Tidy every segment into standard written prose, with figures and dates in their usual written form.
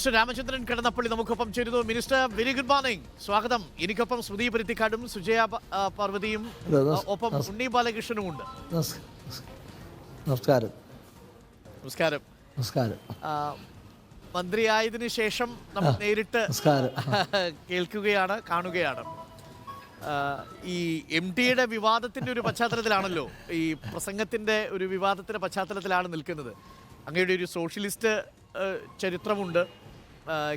Minister Ramachandran Kadannappally നമുക്കൊപ്പം ചേരുന്നു. Minister, very good morning, സ്വാഗതം. എനിക്കൊപ്പം ശ്രുതി പരുത്തിക്കാടും സുജയ പാർവതിയും ഒപ്പം ഉണ്ണി ബാലകൃഷ്ണനും ഉണ്ട്. നമസ്കാരം. നമസ്കാരം. നമസ്കാരം. മന്ത്രിയായതിനു ശേഷം നമ്മൾ നേരിട്ട് കേൾക്കുകയാണ്, കാണുകയാണ്. ഈ MTയുടെ വിവാദത്തിന്റെ ഒരു പശ്ചാത്തലത്തിലാണല്ലോ, ഈ പ്രസംഗത്തിന്റെ ഒരു വിവാദത്തിന്റെ പശ്ചാത്തലത്തിലാണ് നിൽക്കുന്നത്. അങ്ങയുടെ ഒരു സോഷ്യലിസ്റ്റ് ചരിത്രമുണ്ട്.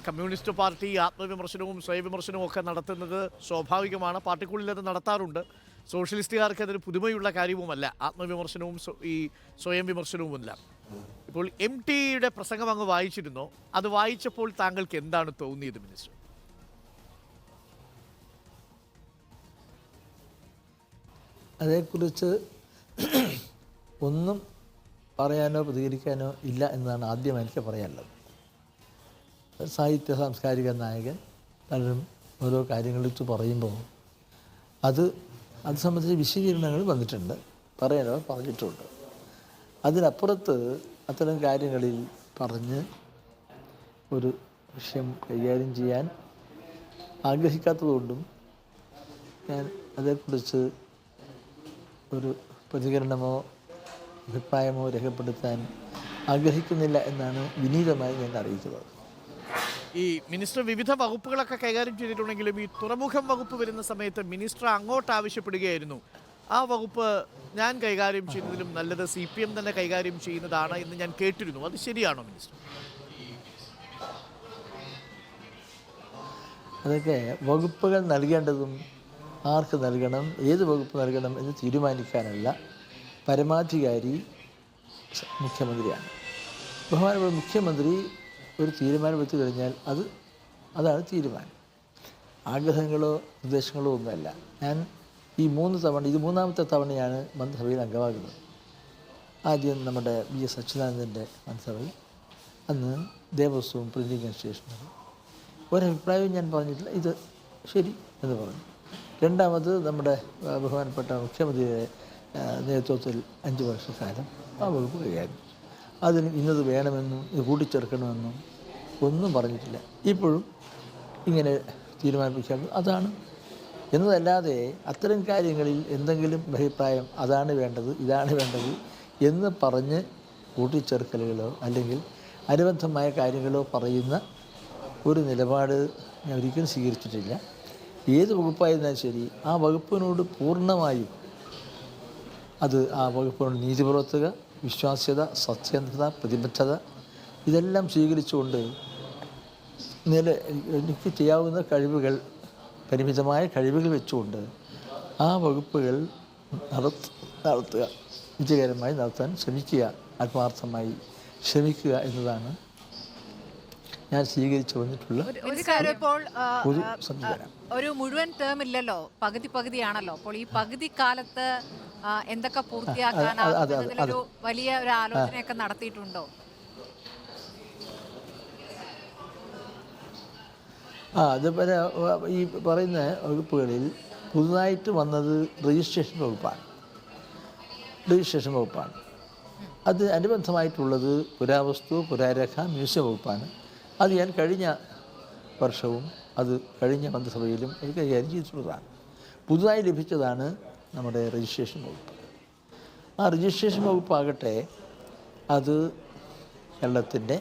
കമ്മ്യൂണിസ്റ്റ് പാർട്ടി ആത്മവിമർശനവും സ്വയംവിമർശനവും ഒക്കെ നടത്തുന്നത് സ്വാഭാവികമാണ്, പാർട്ടിക്കുള്ളിൽ അത് നടത്താറുണ്ട്. സോഷ്യലിസ്റ്റുകാർക്ക് അതൊരു പുതുമയുള്ള കാര്യവുമല്ല, ആത്മവിമർശനവും ഈ സ്വയം വിമർശനവുമല്ല. ഇപ്പോൾ MTയുടെ പ്രസംഗം അങ്ങ് വായിച്ചിരുന്നോ? അത് വായിച്ചപ്പോൾ താങ്കൾക്ക് എന്താണ് തോന്നിയത് മിനിസ്റ്റർ? അതേക്കുറിച്ച് ഒന്നും പറയാനോ പ്രതികരിക്കാനോ ഇല്ല എന്നതാണ് ആദ്യം എനിക്ക് പറയാനുള്ളത്. സാഹിത്യ സാംസ്കാരിക നായകൻ പലരും ഓരോ കാര്യങ്ങളെക്കുറിച്ച് പറയുമ്പോൾ അത് സംബന്ധിച്ച് വിശദീകരണങ്ങൾ വന്നിട്ടുണ്ട്, പറയാനോ പറഞ്ഞിട്ടുണ്ട്. അതിനപ്പുറത്ത് അത്തരം കാര്യങ്ങളിൽ പറഞ്ഞ് ഒരു വിഷയം കൈകാര്യം ചെയ്യാൻ ആഗ്രഹിക്കാത്തതുകൊണ്ടും ഞാൻ അതേക്കുറിച്ച് ഒരു പ്രതികരണമോ അഭിപ്രായമോ രേഖപ്പെടുത്താൻ ആഗ്രഹിക്കുന്നില്ല എന്നാണ് വിനീതമായി ഞാൻ അറിയിക്കുന്നത്. ഈ മിനിസ്റ്റർ വിവിധ വകുപ്പുകളൊക്കെ കൈകാര്യം ചെയ്തിട്ടുണ്ടെങ്കിലും ഈ തുറമുഖം വകുപ്പ് വരുന്ന സമയത്ത് മിനിസ്റ്റർ അങ്ങോട്ട് ആവശ്യപ്പെടുകയായിരുന്നു, ആ വകുപ്പ് ഞാൻ കൈകാര്യം ചെയ്യുന്നതിലും നല്ലത് CPM തന്നെ കൈകാര്യം ചെയ്യുന്നതാണ് എന്ന് ഞാൻ കേട്ടിരുന്നു. അത് ശരിയാണോ മിനിസ്റ്റർ? അതൊക്കെ വകുപ്പുകൾ നൽകേണ്ടതും ആർക്ക് നൽകണം, ഏത് വകുപ്പ് നൽകണം എന്ന് തീരുമാനിക്കാനുള്ള പരമാധികാരി മുഖ്യമന്ത്രിയാണ്. ബഹുമാനപ്പെട്ട മുഖ്യമന്ത്രി ഒരു തീരുമാനമെടുത്തു കഴിഞ്ഞാൽ അതാണ് തീരുമാനം. ആഗ്രഹങ്ങളോ നിർദ്ദേശങ്ങളോ ഒന്നുമല്ല. ഞാൻ ഇത് മൂന്നാമത്തെ തവണയാണ് മന്ത്രിസഭയിൽ അംഗമാകുന്നത്. ആദ്യം നമ്മുടെ VS അച്യുതാനന്ദൻ്റെ മന്ത്രിസഭയിൽ, അന്ന് ദേവസ്വവും പ്രിൻറ്റിംഗ് അഡ്മിനിസ്ട്രേഷനും ഒരഭിപ്രായവും ഞാൻ പറഞ്ഞിട്ടില്ല, ഇത് ശരി എന്ന് പറഞ്ഞു. രണ്ടാമത് നമ്മുടെ ബഹുമാനപ്പെട്ട മുഖ്യമന്ത്രിയുടെ നേതൃത്വത്തിൽ 5 വർഷക്കാലം ആ വകുപ്പ് കൈകാര്യം. അതിന് ഇന്നത് വേണമെന്നും ഇത് കൂട്ടിച്ചേർക്കണമെന്നും ഒന്നും പറഞ്ഞിട്ടില്ല. ഇപ്പോഴും ഇങ്ങനെ തീരുമാനിപ്പിക്കാറുണ്ട്, അതാണ് എന്നതല്ലാതെ അത്തരം കാര്യങ്ങളിൽ എന്തെങ്കിലും അഭിപ്രായം അതാണ് വേണ്ടത് ഇതാണ് വേണ്ടത് എന്ന് പറഞ്ഞ് കൂട്ടിച്ചേർക്കലുകളോ അല്ലെങ്കിൽ അനുബന്ധമായ കാര്യങ്ങളോ പറയുന്ന ഒരു നിലപാട് ഞാൻ ഒരിക്കലും സ്വീകരിച്ചിട്ടില്ല. ഏത് വകുപ്പായിരുന്നാലും ശരി, ആ വകുപ്പിനോട് പൂർണ്ണമായും ആ വകുപ്പിനോട് നീതി പുലർത്തുക, വിശ്വാസ്യത, സത്യസന്ധത, പ്രതിബദ്ധത ഇതെല്ലാം സ്വീകരിച്ചുകൊണ്ട് എനിക്ക് ചെയ്യാവുന്ന കഴിവുകൾ, പരിമിതമായ കഴിവുകൾ വെച്ചുകൊണ്ട് ആ വകുപ്പുകൾ നടത്തുക, വിജയകരമായി നടത്താൻ ശ്രമിക്കുക, ആത്മാർത്ഥമായി ശ്രമിക്കുക എന്നതാണ് ഞാൻ സ്വീകരിച്ചു വന്നിട്ടുള്ള പൊതു സംവിധാനം. ഒരു മുഴുവൻ ടേം ഇല്ലല്ലോ, പകുതിയാണല്ലോ. അപ്പോൾ ഈ പകുതി കാലത്ത് എന്തൊക്കെ പൂർത്തിയാക്കാനാകുന്നതിലൊരു വലിയ ഒരു ആലോചനയൊക്കെ നടത്തിയിട്ടുണ്ടോ? അതുപോലെ ഈ പറയുന്ന വകുപ്പുകളിൽ പുതുതായിട്ട് വന്നത് രജിസ്ട്രേഷൻ വകുപ്പാണ്. അത് അനുബന്ധമായിട്ടുള്ളത് പുരാവസ്തു, പുരാരേഖ, മ്യൂസിയം വകുപ്പാണ്. അത് ഞാൻ കഴിഞ്ഞ വർഷവും കഴിഞ്ഞ മന്ത്രിസഭയിലും അത് കൈകാര്യം ചെയ്തിട്ടുള്ളതാണ്. പുതുതായി ലഭിച്ചതാണ് നമ്മുടെ രജിസ്ട്രേഷൻ വകുപ്പ്. ആ രജിസ്ട്രേഷൻ വകുപ്പാകട്ടെ അത് കേരളത്തിൻ്റെ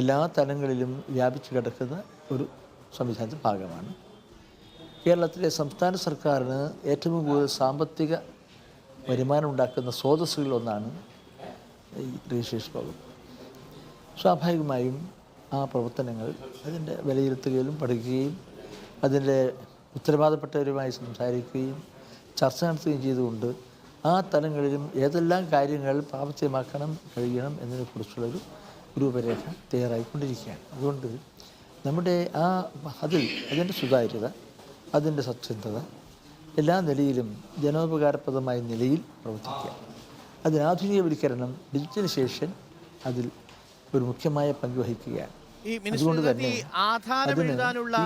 എല്ലാ തലങ്ങളിലും വ്യാപിച്ചു കിടക്കുന്ന ഒരു സംവിധാനത്തിൻ്റെ ഭാഗമാണ്. കേരളത്തിലെ സംസ്ഥാന സർക്കാരിന് ഏറ്റവും കൂടുതൽ സാമ്പത്തിക വരുമാനം ഉണ്ടാക്കുന്ന സ്രോതസ്സുകളിലൊന്നാണ് ഈ രജിസ്ട്രേഷൻ വകുപ്പ്. സ്വാഭാവികമായും ആ പ്രവർത്തനങ്ങൾ അതിൻ്റെ വിലയിരുത്തുകയും പഠിക്കുകയും അതിൻ്റെ ഉത്തരവാദപ്പെട്ടവരുമായി സംസാരിക്കുകയും ചർച്ച നടത്തുകയും ചെയ്തുകൊണ്ട് ആ തലങ്ങളിലും ഏതെല്ലാം കാര്യങ്ങൾ കഴിയണം എന്നതിനെക്കുറിച്ചുള്ളൊരു രൂപരേഖ തയ്യാറായിക്കൊണ്ടിരിക്കുകയാണ്. അതുകൊണ്ട് നമ്മുടെ അതിൻ്റെ സുതാര്യത, അതിൻ്റെ സത്യസന്ധത എല്ലാ നിലയിലും ജനോപകാരപ്രദമായ നിലയിൽ പ്രവർത്തിക്കുക, ആധുനികവൽക്കരണം, ഡിജിറ്റലൈസേഷൻ അതിൽ ഒരു മുഖ്യമായ പങ്ക് വഹിക്കുകയാണ്. അതുകൊണ്ട് തന്നെ ആധാരം എഴുതാനുള്ള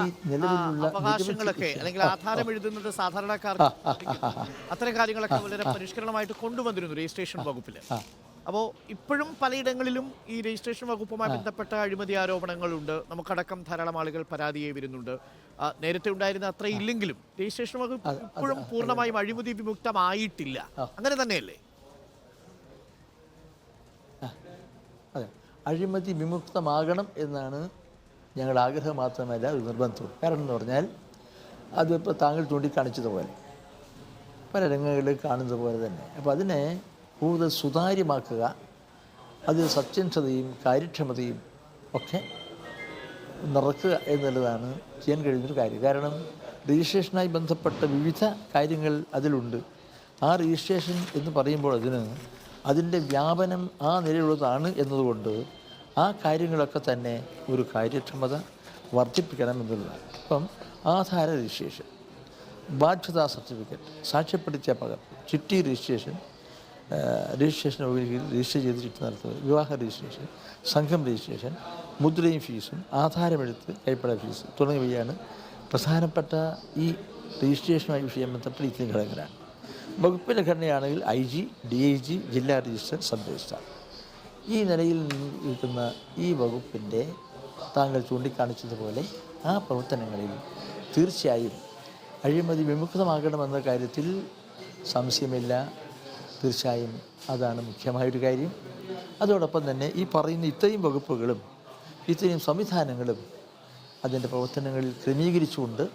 അവകാശങ്ങളൊക്കെ, അല്ലെങ്കിൽ ആധാരം എഴുതുന്നത് സാധാരണക്കാർക്ക്, അത്തരം കാര്യങ്ങളൊക്കെ വളരെ പരിഷ്കരണമായിട്ട് കൊണ്ടുവന്നിരുന്നു രജിസ്ട്രേഷൻ വകുപ്പിൽ. അപ്പോൾ ഇപ്പോഴും പലയിടങ്ങളിലും ഈ രജിസ്ട്രേഷൻ വകുപ്പുമായി ബന്ധപ്പെട്ട അഴിമതി ആരോപണങ്ങളുണ്ട്. നമുക്കടക്കം ധാരാളം ആളുകൾ പരാതിയായി വരുന്നുണ്ട്. നേരത്തെ ഉണ്ടായിരുന്ന അത്ര ഇല്ലെങ്കിലും രജിസ്ട്രേഷൻ വകുപ്പ് ഇപ്പോഴും പൂർണ്ണമായും അഴിമതി വിമുക്തമായിട്ടില്ല. അങ്ങനെ തന്നെയല്ലേ? അതെ, അഴിമതി വിമുക്തമാകണം എന്നാണ് ഞങ്ങളുടെ ആഗ്രഹം, മാത്രമല്ല ഒരു നിർബന്ധവും. കാരണം എന്ന് പറഞ്ഞാൽ അതിപ്പോൾ താങ്കൾ ചൂണ്ടിക്കാണിച്ചതുപോലെ പല രംഗങ്ങളിൽ കാണുന്നത് പോലെ തന്നെ. അപ്പോൾ അതിനെ കൂടുതൽ സുതാര്യമാക്കുക, അത് സത്യസന്ധതയും കാര്യക്ഷമതയും ഒക്കെ നിറക്കുക എന്നുള്ളതാണ് ചെയ്യാൻ കഴിയുന്നൊരു കാര്യം. കാരണം രജിസ്ട്രേഷനായി ബന്ധപ്പെട്ട വിവിധ കാര്യങ്ങൾ അതിലുണ്ട്. ആ രജിസ്ട്രേഷൻ എന്ന് പറയുമ്പോൾ അതിൻ്റെ വ്യാപനം ആ നിലയിലുള്ളതാണ് എന്നതുകൊണ്ട് ആ കാര്യങ്ങളൊക്കെ തന്നെ ഒരു കാര്യക്ഷമത വർദ്ധിപ്പിക്കണം എന്നുള്ളതാണ്. ഇപ്പം ആധാര രജിസ്ട്രേഷൻ, ബാധ്യതാ സർട്ടിഫിക്കറ്റ്, സാക്ഷ്യപ്പെടുത്തിയ പകർപ്പ്, ചിട്ടി രജിസ്ട്രേഷൻ, രജിസ്ട്രേഷൻ രജിസ്റ്റർ ചെയ്ത് ചിട്ടി നടത്തുന്നത്, വിവാഹ രജിസ്ട്രേഷൻ, സംഘം രജിസ്ട്രേഷൻ, മുദ്രയും ഫീസും, ആധാരമെടുത്ത് കൈപ്പട ഫീസ് തുടങ്ങിയവയാണ് പ്രധാനപ്പെട്ട ഈ രജിസ്ട്രേഷനുമായി വിഷയം ബന്ധപ്പെട്ട ഇത്രയും ഘടകങ്ങളാണ്. വകുപ്പിൻ്റെ ഘടനയാണെങ്കിൽ IG, DIG, ജില്ലാ രജിസ്റ്റർ, സബ് രജിസ്ട്രാർ. ഈ നിലയിൽ ഇരിക്കുന്ന ഈ വകുപ്പിൻ്റെ താങ്കൾ ചൂണ്ടിക്കാണിച്ചതുപോലെ ആ പ്രവർത്തനങ്ങളിൽ തീർച്ചയായും അഴിമതി വിമുക്തമാകണമെന്ന കാര്യത്തിൽ സംശയമില്ല. തീർച്ചയായും അതാണ് മുഖ്യമായൊരു കാര്യം. അതോടൊപ്പം തന്നെ ഈ പറയുന്ന ഇത്രയും വകുപ്പുകളും ഇത്രയും സംവിധാനങ്ങളും അതിൻ്റെ പ്രവർത്തനങ്ങളിൽ ക്രമീകരിച്ചുകൊണ്ട്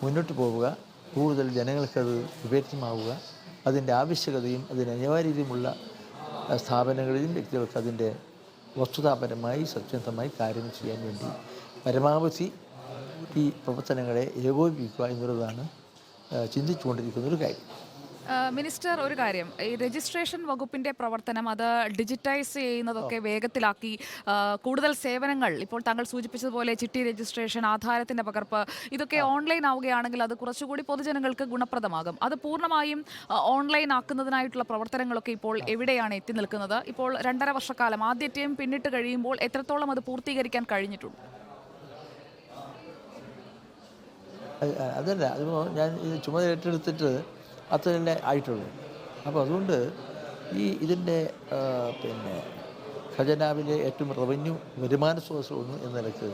മുന്നോട്ട് പോവുക, കൂടുതൽ ജനങ്ങൾക്കത് വിവേചനമാവുക, അതിൻ്റെ ആവശ്യകതയും അതിന് അനിവാര്യതയുമുള്ള സ്ഥാപനങ്ങളിലും വ്യക്തികൾക്ക് അതിൻ്റെ വസ്തുതാപരമായി സത്യസന്ധമായി കാര്യങ്ങൾ ചെയ്യാൻ വേണ്ടി പരമാവധി ഈ പ്രവർത്തനങ്ങളെ ഏകോപിപ്പിക്കുക എന്നുള്ളതാണ് ചിന്തിച്ചുകൊണ്ടിരിക്കുന്നൊരു കാര്യം. മിനിസ്റ്റർ, ഒരു കാര്യം, ഈ രജിസ്ട്രേഷൻ വകുപ്പിന്റെ പ്രവർത്തനം അത് ഡിജിറ്റൈസ് ചെയ്യുന്നതൊക്കെ വേഗത്തിലാക്കി കൂടുതൽ സേവനങ്ങൾ, ഇപ്പോൾ താങ്കൾ സൂചിപ്പിച്ചതുപോലെ ചിട്ടി രജിസ്ട്രേഷൻ, ആധാരത്തിന്റെ പകർപ്പ്, ഇതൊക്കെ ഓൺലൈൻ ആവുകയാണെങ്കിൽ അത് കുറച്ചുകൂടി പൊതുജനങ്ങൾക്ക് ഗുണപ്രദമാകും. അത് പൂർണ്ണമായും ഓൺലൈൻ ആക്കുന്നതിനായിട്ടുള്ള പ്രവർത്തനങ്ങളൊക്കെ ഇപ്പോൾ എവിടെയാണ് എത്തി നിൽക്കുന്നത്? ഇപ്പോൾ 2.5 വർഷക്കാലം ആദ്യത്തെയും പിന്നിട്ട് കഴിയുമ്പോൾ എത്രത്തോളം അത് പൂർത്തീകരിക്കാൻ കഴിഞ്ഞിട്ടുണ്ട്? അതല്ല, അതിപ്പോൾ ഞാൻ ഇത് ചുമതല ഏറ്റെടുത്തിട്ട് അത്രയല്ലേ ആയിട്ടുള്ളൂ. അപ്പോൾ അതുകൊണ്ട് ഇതിൻ്റെ ഖജനാവിലെ ഏറ്റവും റവന്യൂ വരുമാന സ്രോതസ് ഒന്ന് എന്ന നിലയ്ക്ക്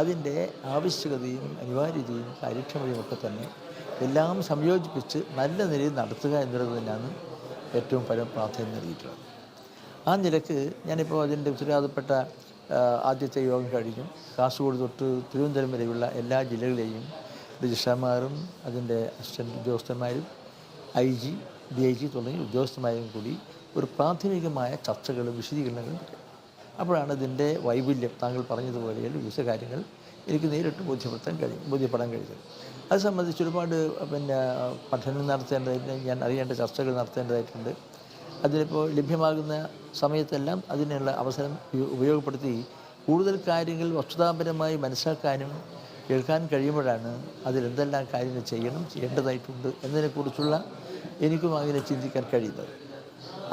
അതിൻ്റെ ആവശ്യകതയും അനിവാര്യതയും കാര്യക്ഷമതയും ഒക്കെ തന്നെ എല്ലാം സംയോജിപ്പിച്ച് നല്ല നിലയിൽ നടത്തുക എന്നുള്ളത് തന്നെയാണ് ഏറ്റവും പ്രാധാന്യം നൽകിയിട്ടുള്ളത്. ആ നിലയ്ക്ക് ഞാനിപ്പോൾ അതിൻ്റെ ഉത്തരവാദപ്പെട്ട ആദ്യത്തെ യോഗം കഴിഞ്ഞു. കാസർഗോഡ് തൊട്ട് തിരുവനന്തപുരം വരെയുള്ള എല്ലാ ജില്ലകളിലെയും രജിസ്ട്രാർമാരും അതിൻ്റെ അസിസ്റ്റൻ്റ് ഉദ്യോഗസ്ഥന്മാരും IG, DIG തുടങ്ങിയ ഉദ്യോഗസ്ഥന്മാരും കൂടി ഒരു പ്രാഥമികമായ ചർച്ചകളും വിശദീകരണങ്ങളും കിട്ടും. അപ്പോഴാണ് ഇതിൻ്റെ വൈപുല്യം താങ്കൾ പറഞ്ഞതുപോലെയുള്ള വിവിധ കാര്യങ്ങൾ എനിക്ക് നേരിട്ട് ബോധ്യപ്പെടാൻ കഴിഞ്ഞത്. അത് സംബന്ധിച്ച് ഒരുപാട് പഠനം നടത്തേണ്ടതായിട്ട്, ഞാൻ അറിയേണ്ട ചർച്ചകൾ നടത്തേണ്ടതായിട്ടുണ്ട്. അതിലിപ്പോൾ ലഭ്യമാകുന്ന സമയത്തെല്ലാം അതിനുള്ള അവസരം ഉപയോഗപ്പെടുത്തി കൂടുതൽ കാര്യങ്ങൾ വസ്തുതാപരമായി മനസ്സിലാക്കാനും കേൾക്കാൻ കഴിയുമ്പോഴാണ് അതിലെന്തെല്ലാം കാര്യങ്ങൾ ചെയ്യേണ്ടതായിട്ടുണ്ട് എന്നതിനെക്കുറിച്ചുള്ള എനിക്കും അങ്ങനെ ചിന്തിക്കാൻ കഴിയുന്നത്.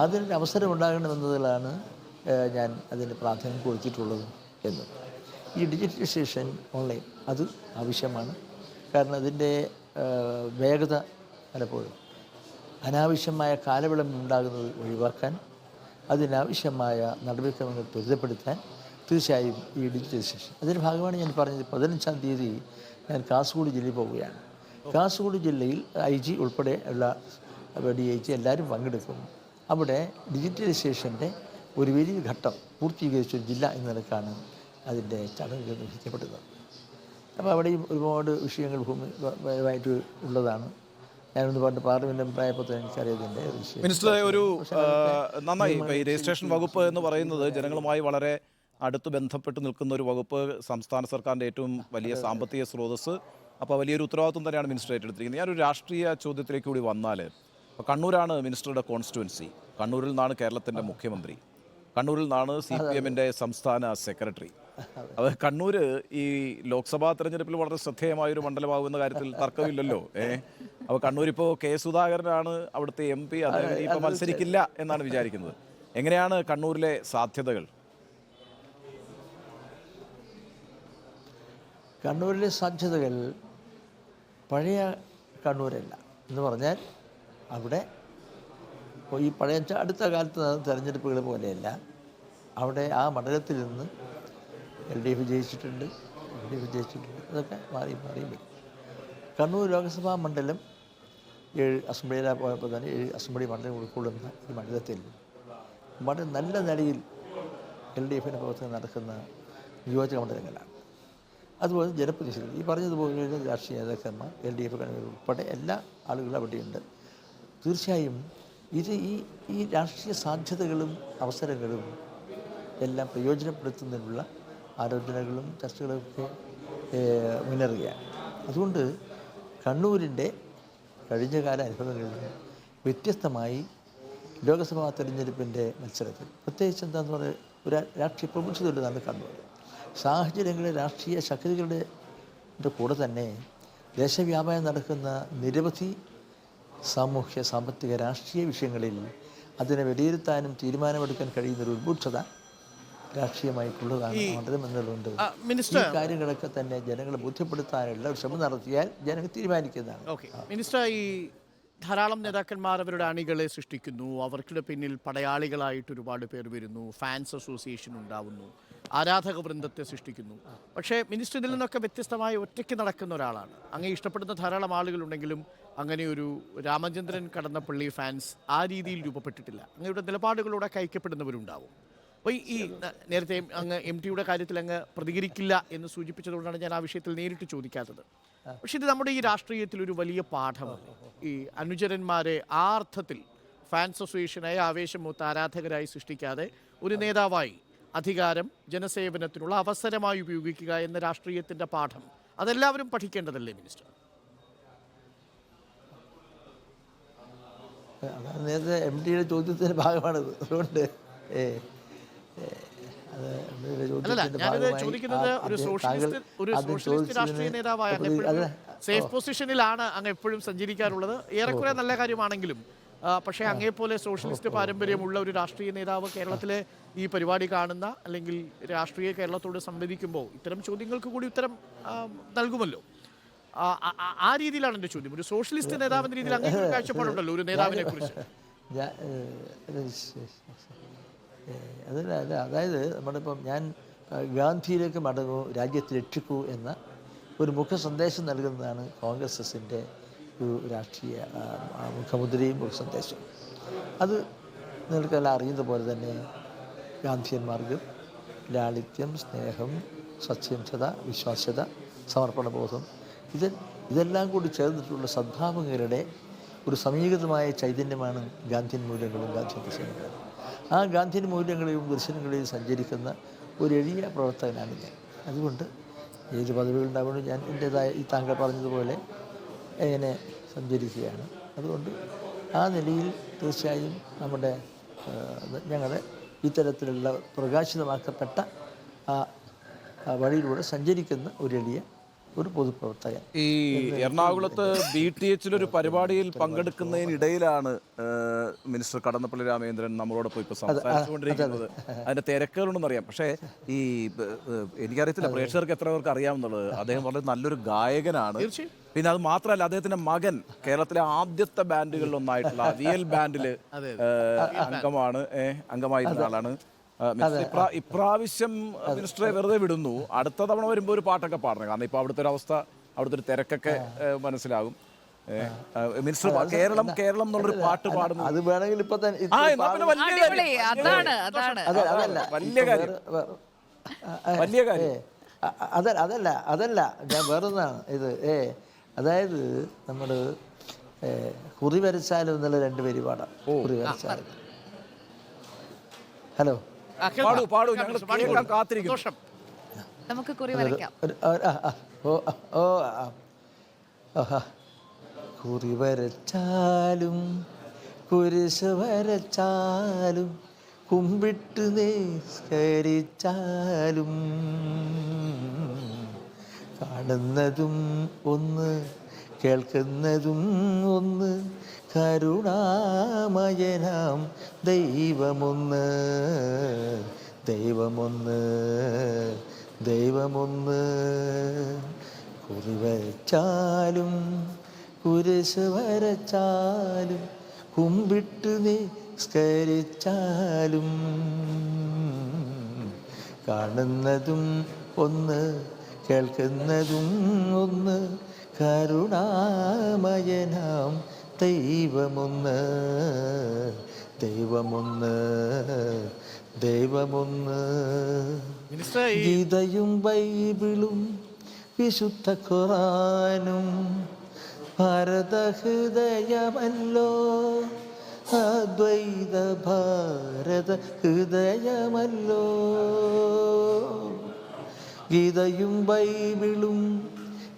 അതിനൊരു അവസരം ഉണ്ടാകണമെന്നതിലാണ് ഞാൻ അതിന് പ്രാധാന്യം കൊടുത്തിട്ടുള്ളത് എന്ന്. ഈ ഡിജിറ്റലൈസേഷൻ ഓൺലൈൻ അത് ആവശ്യമാണ്. കാരണം അതിൻ്റെ വേഗത പലപ്പോഴും അനാവശ്യമായ കാലവിളംബം ഉണ്ടാകുന്നത് ഒഴിവാക്കാൻ, അതിനാവശ്യമായ നടപടിക്രമങ്ങൾ ത്വരിതപ്പെടുത്താൻ തീർച്ചയായും ഈ ഡിജിറ്റലൈസേഷൻ അതിൻ്റെ ഭാഗമാണ്. ഞാൻ പറഞ്ഞത് 15-ാം തീയതി ഞാൻ കാസർഗോഡ് ജില്ലയിൽ പോവുകയാണ്. കാസർഗോഡ് ജില്ലയിൽ IG ഉൾപ്പെടെ ഉള്ള DIG എല്ലാവരും പങ്കെടുക്കും. അവിടെ ഡിജിറ്റലൈസേഷൻ്റെ ഒരു വലിയ ഘട്ടം പൂർത്തീകരിച്ചൊരു ജില്ല എന്ന നിലക്കാണ് അതിൻ്റെ ചടങ്ങുകൾ നിർവഹിക്കപ്പെടുന്നത്. അപ്പോൾ അവിടെയും ഒരുപാട് വിഷയങ്ങൾ ഭൂമിയായിട്ട് ഉള്ളതാണ്. ഞാനൊന്ന് പണ്ട് പാർലമെന്റ് അഭിപ്രായപ്പോൾ എനിക്കറിയാതിൻ്റെ വിഷയം. മിനിസ്റ്ററെ, ഒരു നന്നായി ഈ രജിസ്ട്രേഷൻ വകുപ്പ് എന്ന് പറയുന്നത് ജനങ്ങളുമായി വളരെ അടുത്ത് ബന്ധപ്പെട്ട് നിൽക്കുന്ന ഒരു വകുപ്പ്, സംസ്ഥാന സർക്കാരിൻ്റെ ഏറ്റവും വലിയ സാമ്പത്തിക സ്രോതസ്സ്. അപ്പോൾ വലിയൊരു ഉത്തരവാദിത്വം തന്നെയാണ് മിനിസ്റ്റർ ഏറ്റെടുത്തിരിക്കുന്നത്. ഞാനൊരു രാഷ്ട്രീയ ചോദ്യത്തിലേക്ക് കൂടി വന്നാൽ, ഇപ്പോൾ കണ്ണൂരാണ് മിനിസ്റ്ററുടെ കോൺസ്റ്റിറ്റ്യുവൻസി. കണ്ണൂരിൽ നിന്നാണ് കേരളത്തിൻ്റെ മുഖ്യമന്ത്രി, കണ്ണൂരിൽ നിന്നാണ് CPM-ൻ്റെ സംസ്ഥാന സെക്രട്ടറി. അത് കണ്ണൂർ ഈ ലോക്സഭാ തെരഞ്ഞെടുപ്പിൽ വളരെ ശ്രദ്ധേയമായൊരു മണ്ഡലമാകുന്ന കാര്യത്തിൽ തർക്കമില്ലല്ലോ. അപ്പോൾ കണ്ണൂരിപ്പോൾ K. സുധാകരനാണ് അവിടുത്തെ MP. അദ്ദേഹം ഇപ്പോൾ മത്സരിക്കില്ല എന്നാണ് വിചാരിക്കുന്നത്. എങ്ങനെയാണ് കണ്ണൂരിലെ സാധ്യതകൾ? കണ്ണൂരിലെ സാധ്യതകൾ പഴയ കണ്ണൂരല്ല എന്ന് പറഞ്ഞാൽ അവിടെ ഈ പഴയ അടുത്ത കാലത്ത് തെരഞ്ഞെടുപ്പുകൾ പോലെയല്ല. അവിടെ ആ മണ്ഡലത്തിൽ നിന്ന് LDF ജയിച്ചിട്ടുണ്ട്, LDF ജയിച്ചിട്ടുണ്ട്, അതൊക്കെ മാറി മാറി വരും. കണ്ണൂർ ലോക്സഭാ മണ്ഡലം 7 അസംബ്ലിയിലാണ് പോയപ്പോൾ തന്നെ 7 അസംബ്ലി മണ്ഡലം ഉൾക്കൊള്ളുന്ന ഈ മണ്ഡലത്തിൽ വളരെ നല്ല നിലയിൽ LDFിൻ്റെ പ്രവർത്തനം നടക്കുന്ന നിയോജക മണ്ഡലങ്ങളാണ്. അതുപോലെ ജനപ്രതിനിധികൾ ഈ പറഞ്ഞതുപോലെ രാഷ്ട്രീയ നേതാക്കന്മാർ LDF ഉൾപ്പെടെ എല്ലാ ആളുകളും അവിടെയുണ്ട്. തീർച്ചയായും ഇത് ഈ രാഷ്ട്രീയ സാധ്യതകളും അവസരങ്ങളും എല്ലാം പ്രയോജനപ്പെടുത്തുന്നതിനുള്ള ആലോചനകളും ചർച്ചകളൊക്കെ മുന്നേറുകയാണ്. അതുകൊണ്ട് കണ്ണൂരിൻ്റെ കഴിഞ്ഞകാല അനുഭവങ്ങളിൽ നിന്ന് വ്യത്യസ്തമായി ലോക്സഭാ തെരഞ്ഞെടുപ്പിൻ്റെ മത്സരത്തിൽ പ്രത്യേകിച്ച് എന്താണെന്ന് പറഞ്ഞാൽ ഒരു രാഷ്ട്രീയ പ്രമുഖതയുള്ളതാണ് കണ്ണൂർ. സാഹചര്യങ്ങളിൽ രാഷ്ട്രീയ ശക്തികളുടെ കൂടെ തന്നെ ദേശവ്യാപനം നടക്കുന്ന നിരവധി സാമൂഹ്യ സാമ്പത്തിക രാഷ്ട്രീയ വിഷയങ്ങളിൽ അതിനെ വിലയിരുത്താനും തീരുമാനമെടുക്കാൻ കഴിയുന്നൊരു ഉത്ബുദ്ധത രാഷ്ട്രീയമായിട്ടുള്ളതാണ് മണ്ഡലം എന്നുള്ളതുകൊണ്ട് ഈ കാര്യങ്ങളൊക്കെ തന്നെ ജനങ്ങളെ ബോധ്യപ്പെടുത്താനുള്ള ഒരു ശ്രമം നടത്തിയാൽ ജനങ്ങൾ തീരുമാനിക്കുന്നതാണ്. മിനിസ്റ്റർ, ഈ ധാരാളം നേതാക്കന്മാർ അവരുടെ അണികളെ സൃഷ്ടിക്കുന്നു, അവർക്കിടെ പിന്നിൽ പടയാളികളായിട്ട് ഒരുപാട് പേർ വരുന്നു, ഫാൻസ് അസോസിയേഷൻ ഉണ്ടാവുന്നു, ആരാധക വൃന്ദത്തെ സൃഷ്ടിക്കുന്നു. പക്ഷേ മിനിസ്റ്റർ ഇതിൽ നിന്നൊക്കെ വ്യത്യസ്തമായി ഒറ്റയ്ക്ക് നടക്കുന്ന ഒരാളാണ്. അങ്ങേ ഇഷ്ടപ്പെടുന്ന ധാരാളം ആളുകളുണ്ടെങ്കിലും അങ്ങനെ ഒരു രാമചന്ദ്രൻ കടന്നപ്പള്ളി ഫാൻസ് ആ രീതിയിൽ രൂപപ്പെട്ടിട്ടില്ല. അങ്ങയുടെ നിലപാടുകളോടെ ഐക്യപ്പെടുന്നവരുണ്ടാവും. അപ്പോൾ ഈ നേരത്തെ അങ്ങ് MTയുടെ കാര്യത്തിൽ അങ്ങ് പ്രതികരിക്കില്ല എന്ന് സൂചിപ്പിച്ചതുകൊണ്ടാണ് ഞാൻ ആ വിഷയത്തിൽ നേരിട്ട് ചോദിക്കാത്തത്. പക്ഷെ ഇത് നമ്മുടെ ഈ രാഷ്ട്രീയത്തിൽ ഒരു വലിയ പാഠമാണ്. ഈ അനുചരന്മാരെ ആ അർത്ഥത്തിൽ ഫാൻസ് അസോസിയേഷനായി ആവേശമൂത്ത ആരാധകരായി സൃഷ്ടിക്കാതെ ഒരു നേതാവായി അധികാരം ജനസേവനത്തിനുള്ള അവസരമായി ഉപയോഗിക്കുക എന്ന രാഷ്ട്രീയത്തിൻ്റെ പാഠം അതെല്ലാവരും പഠിക്കേണ്ടതല്ലേ മിനിസ്റ്റർ? നേരത്തെ MTയുടെ ചോദ്യത്തിൻ്റെ ഭാഗമാണത്. അതുകൊണ്ട് സേഫ് പൊസിഷനിലാണ് അങ്ങ് എപ്പോഴും സഞ്ചരിക്കാറുള്ളത്. ഏറെക്കുറെ നല്ല കാര്യമാണെങ്കിലും പക്ഷേ അങ്ങേപ്പോലെ സോഷ്യലിസ്റ്റ് പാരമ്പര്യമുള്ള ഒരു രാഷ്ട്രീയ നേതാവ് കേരളത്തിലെ ഈ പരിപാടി കാണുന്ന അല്ലെങ്കിൽ രാഷ്ട്രീയ കേരളത്തോട് സംവദിക്കുമ്പോൾ ഇത്തരം ചോദ്യങ്ങൾക്ക് കൂടി ഉത്തരം നൽകുമല്ലോ. ആ രീതിയിലാണ് എൻ്റെ ചോദ്യം. ഒരു സോഷ്യലിസ്റ്റ് നേതാവെന്ന രീതിയിൽ അങ്ങനെ ഒരു കാഴ്ചപ്പാടുണ്ടല്ലോ ഒരു നേതാവിനെ കുറിച്ച്. അതല്ല അതായത് നമ്മളിപ്പം ഞാൻ ഗാന്ധിയിലേക്ക് മടങ്ങൂ, രാജ്യത്തെ രക്ഷിക്കൂ എന്ന ഒരു മുഖ സന്ദേശം നൽകുന്നതാണ് കോൺഗ്രസിൻ്റെ ഒരു രാഷ്ട്രീയ മുഖമുദ്രയും മുഖ സന്ദേശവും. അത് നിങ്ങൾക്കെല്ലാം അറിയുന്ന പോലെ തന്നെ ഗാന്ധിയന്മാർക്ക് ലാളിത്യം, സ്നേഹം, സത്യസന്ധത, വിശ്വാസ്യത, സമർപ്പണബോധം ഇതെല്ലാം കൂടി ചേർന്നിട്ടുള്ള സദ്ഭാവങ്ങളുടെ ഒരു സമീകൃതമായ ചൈതന്യമാണ് ഗാന്ധിയൻ മൂല്യങ്ങളും ഗാന്ധിയൻ ദർശനങ്ങളും. ആ ഗാന്ധിയൻ മൂല്യങ്ങളെയും ദർശനങ്ങളെയും സഞ്ചരിക്കുന്ന ഒരു എളിയ പ്രവർത്തകനാണ് ഞാൻ. അതുകൊണ്ട് ഏത് പദവികളുണ്ടാവുമ്പോൾ ഞാൻ എൻ്റേതായ ഈ താങ്കൾ പറഞ്ഞതുപോലെ എങ്ങനെ സഞ്ചരിക്കുകയാണ്. അതുകൊണ്ട് ആ നിലയിൽ തീർച്ചയായും ഞങ്ങളുടെ ഇത്തരത്തിലുള്ള പ്രകാശിതമാക്കപ്പെട്ട ആ വഴിയിലൂടെ സഞ്ചരിക്കുന്ന ഒരു പൊതുപ്രവർത്തകൻ. ഈ എറണാകുളത്ത് BTHലൊരു പരിപാടിയിൽ പങ്കെടുക്കുന്നതിനിടയിലാണ് മിനിസ്റ്റർ കടന്നപ്പള്ളി രാമചന്ദ്രൻ നമ്മളോടൊപ്പം ഇപ്പോൾ സംസാരിച്ചുകൊണ്ടിരിക്കുന്നത്. അതിൻ്റെ തിരക്കുകളുണ്ടെന്ന് അറിയാം. പക്ഷേ ഈ എനിക്കറിയത്തില്ല പ്രേക്ഷകർക്ക് എത്ര പേർക്ക് അറിയാമെന്നുള്ളത്. അദ്ദേഹം വളരെ നല്ലൊരു ഗായകനാണ്. പിന്നെ അത് മാത്രമല്ല അദ്ദേഹത്തിൻ്റെ മകൻ കേരളത്തിലെ ആദ്യത്തെ ബാൻഡുകളിലൊന്നായിട്ടുള്ള VL ബാൻഡിൽ അംഗമായിരുന്ന ആളാണ്. ഇപ്രാവശ്യം മിനിസ്റ്ററെ വെറുതെ വിടുന്നു. അടുത്ത തവണ വരുമ്പോൾ ഒരു പാട്ടൊക്കെ പാടണം. കാരണം ഇപ്പോൾ അവിടുത്തെ ഒരു അവസ്ഥ, അവിടുത്തെ ഒരു തിരക്കൊക്കെ മനസ്സിലാകും. മിനിസ്റ്റർ കേരളം എന്നുള്ളൊരു പാട്ട് പാടുന്നു. അത് വേണമെങ്കിൽ ഇപ്പൊ തന്നെ വലിയ കാര്യം അതല്ല ഞാൻ വേറൊന്നാണ് ഇത്. അതായത് നമ്മൾ കുറി വരച്ചാലും എന്നുള്ള 2 പേര് പാടാം. കുറി വരച്ചാലും. ഹലോ നമുക്ക് കുറി വരയ്ക്കാം. കുറി വരച്ചാലും കുരിശ് വരച്ചാലും കുമ്പിട്ട് നിസ്കരിച്ചാലും കാണുന്നതും ഒന്ന് കേൾക്കുന്നതും ഒന്ന് കരുണാമയനാം ദൈവമൊന്ന് കുറി വരച്ചാലും കുരിശ് വരച്ചാലും കുമ്പിട്ട് സ്കരിച്ചാലും കാണുന്നതും ഒന്ന് കേൾക്കുന്നതും ഒന്ന് കരുണാമയനാം ദൈവമൊന്ന് ദൈവമൊന്ന് ദൈവമൊന്ന്. മിനിസ്റ്റർ ഈ ഗീതയും ബൈബിളും വിശുദ്ധ ഖുറാനും ഭാരതഹൃദയമല്ലോ അദ്വൈത ഭാരത ഹൃദയമല്ലോ. ഗീതയും ബൈബിളും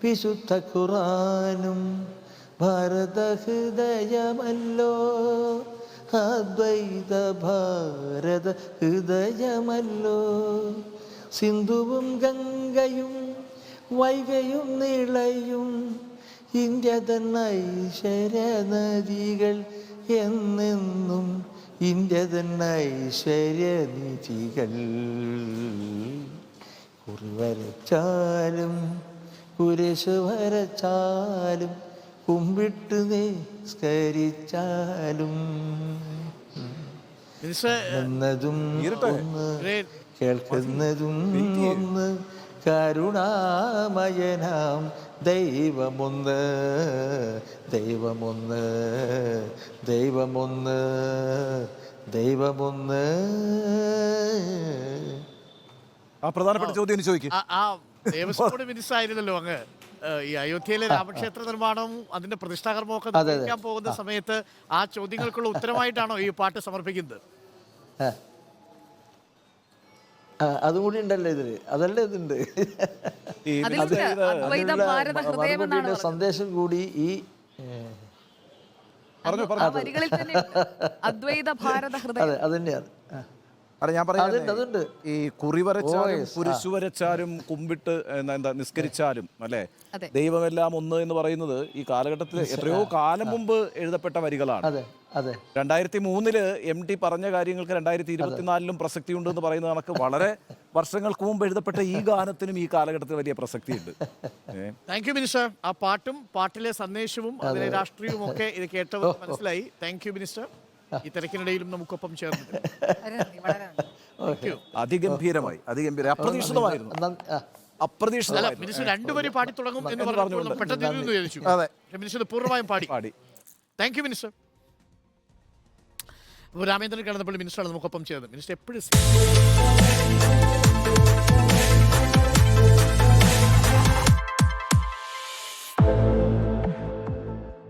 വിശുദ്ധ ഖുറാനും ഭാരതഹൃദയമല്ലോ അദ്വൈത ഭാരത ഹൃദയമല്ലോ. സിന്ധുവും ഗംഗയും വൈഗയും നിളയും ഇന്ത്യ തന്ന ഐശ്വര്യ നദികൾ എന്നെന്നും ഇന്ത്യ തന്ന ഐശ്വര്യ നിധികൾ. കുറിവരച്ചാലും കുരിശ് വരച്ചാലും കുമ്പിട്ട് നിസ്കരിച്ചാലും മിനിസ്റ്റർ എന്നതും ഒന്ന് കേൾക്കുന്നതും ഒന്ന് കരുണാമയനാം ദൈവമൊന്ന് ദൈവമൊന്ന് ദൈവമൊന്ന് ദൈവമൊന്ന്. ആ പ്രധാനപ്പെട്ട ചോദ്യം ഇനി ചോദിക്കും. ആ ദേവസ്വം ബോർഡ് മിനിസ്റ്റർ ആയിരുന്നല്ലോ അങ്ങ്. ഈ അയോധ്യയിലെ രാമക്ഷേത്ര നിർമ്മാണവും അതിന്റെ പ്രതിഷ്ഠാകർമ്മവും ഒക്കെ നിർവഹിക്കാൻ പോകുന്ന സമയത്ത് ആ ചോദ്യങ്ങൾക്കുള്ള ഉത്തരമായിട്ടാണോ ഈ പാട്ട് സമർപ്പിക്കുന്നത്? അതും കൂടി ഉണ്ടല്ലോ ഇതില്, അതല്ലേ ഇതുണ്ട്. ഈ അതിലുണ്ട് അദ്വൈത ഭാരത ഹൃദയം എന്നാണ് മറുപടിയുടെ സന്ദേശം കൂടി ഈ പറഞ്ഞു ആ വരികളിൽ തന്നെ അദ്വൈത ഭാരത ഹൃദയം. അതെ അത് തന്നെയാണ്. അല്ല ഞാൻ അതുണ്ട്. പറയുന്നത് ഈ കുറി വരച്ചാലും കുരിശു വരച്ചാലും കുമ്പിട്ട് എന്താ നിസ്കരിച്ചാലും അല്ലെ അതെ. ദൈവമെല്ലാം ഒന്ന് എന്ന് പറയുന്നത് ഈ കാലഘട്ടത്തിൽ എത്രയോ കാലം മുമ്പ് എഴുതപ്പെട്ട വരികളാണ്. അതെ അതെ 2003 MT പറഞ്ഞ കാര്യങ്ങൾക്ക് 2024 പ്രസക്തിയുണ്ട് എന്ന് പറയുന്ന കണക്ക് വളരെ വർഷങ്ങൾക്ക് മുമ്പ് എഴുതപ്പെട്ട ഈ ഗാനത്തിനും ഈ കാലഘട്ടത്തിൽ വലിയ പ്രസക്തിയുണ്ട്. Thank you minister. ആ പാട്ടും പാട്ടിലെ സന്ദേശവും അതിലെ രാഷ്ട്രീയവും ഒക്കെ ഇത് കേട്ടവർ മനസ്സിലായി. Thank you minister. ഈ തിരക്കിനിടയിലും നമുക്കൊപ്പം ചേർന്നു. വളരെ നന്ദി, വളരെ നന്ദി. അതിഗംഭീരമായി അപ്രതീക്ഷിതമായിരുന്നു. അല്ല മിനിസ്റ്റർ രണ്ടുപേരും പാടി തുടങ്ങും എന്ന് പറഞ്ഞപ്പോൾ പെട്ടെന്ന് ഇരുന്നു വിചാരിച്ചു. മിനിസ്റ്റർ പൂർണ്ണമായും പാടി. Thank you minister. Ramendran Kadannappally മിനിസ്റ്ററാണ് നമുക്കൊപ്പം ചേർന്നത്. മിനിസ്റ്റർ എപ്പോഴും